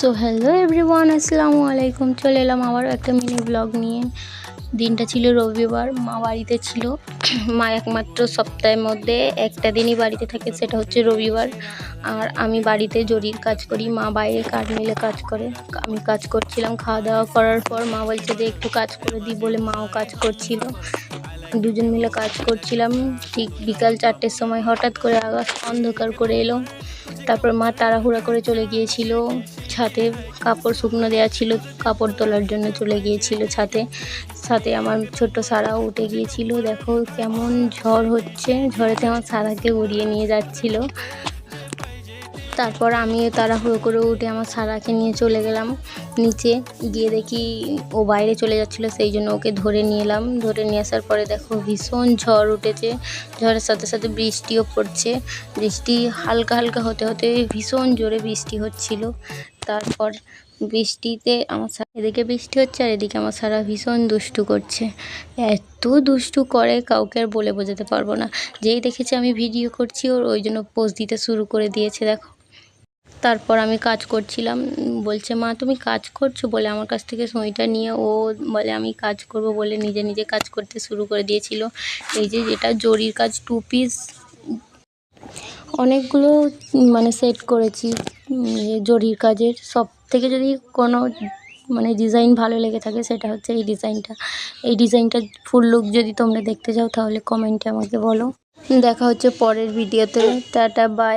So hello everyone, আসসালামু আলাইকুম। চলে এলাম আবারও একটা মিনি ব্লগ নিয়ে। দিনটা ছিল রবিবার, মা বাড়িতে ছিল। মা একমাত্র সপ্তাহের মধ্যে একটা দিনই বাড়িতে থাকে, সেটা হচ্ছে রবিবার। আর আমি বাড়িতে জরির কাজ করি, মা বাইরে কাঠ মিলে কাজ করে। আমি কাজ করছিলাম, খাওয়া দাওয়া করার পর মা বলছে যে একটু কাজ করে দিই বলে মাও কাজ করছিল। দুজন মিলে কাজ করছিলাম। ঠিক বিকাল 4টের সময় হঠাৎ করে আকাশ অন্ধকার করে এলো। তারপর মা তাড়াহুড়া করে চলে গিয়েছিল ছাদে, কাপড় শুকনো দেওয়া ছিল, কাপড় তোলার জন্য চলে গিয়েছিল ছাদে। সাথে আমার ছোট্ট সারাও উঠে গিয়েছিল। দেখো কেমন ঝড় হচ্ছে, ঝড়েতে আমার সারাকে উড়িয়ে নিয়ে যাচ্ছিল। তারপর আমিও তাড়াহুড়ো করে উঠে আমার সারাকে নিয়ে চলে গেলাম নিচে। গিয়ে দেখি ও বাইরে চলে যাচ্ছিলো, সেই জন্য ওকে ধরে নিয়ে এলাম। ধরে নিয়ে আসার পরে দেখো ভীষণ ঝড় উঠেছে, ঝড়ের সাথে সাথে বৃষ্টিও পড়ছে। বৃষ্টি হালকা হালকা হতে হতে ভীষণ জোরে বৃষ্টি হচ্ছিল। তারপর বৃষ্টিতে আমার এদিকে বৃষ্টি হচ্ছে আর এদিকে আমার সারা ভীষণ দুষ্টু করছে। এত দুষ্টু করে কাউকে আর বলে বোঝাতে পারবো না। যেই দেখেছে আমি ভিডিও করছি ওই জন্য পোজ দিতে শুরু করে দিয়েছে। দেখো, তারপর আমি কাজ করছিলাম, বলছে মা তুমি কাজ করছো বলে আমার কাছ থেকে সুঁইটা নিয়ে ও বলে আমি কাজ করব বলে নিজে নিজে কাজ করতে শুরু করে দিয়েছিল। এই যে যেটা জরির কাজ, 2 পিস অনেকগুলো সেট করেছি জরির কাজের। সব থেকে যদি কোনো ডিজাইন ভালো লেগে থাকে সেটা হচ্ছে এই ডিজাইনটা। এই ডিজাইনটা ফুল লুক যদি তোমরা দেখতে চাও তাহলে কমেন্টে আমাকে বলো। দেখা হচ্ছে পরের ভিডিওতে। Tata, by.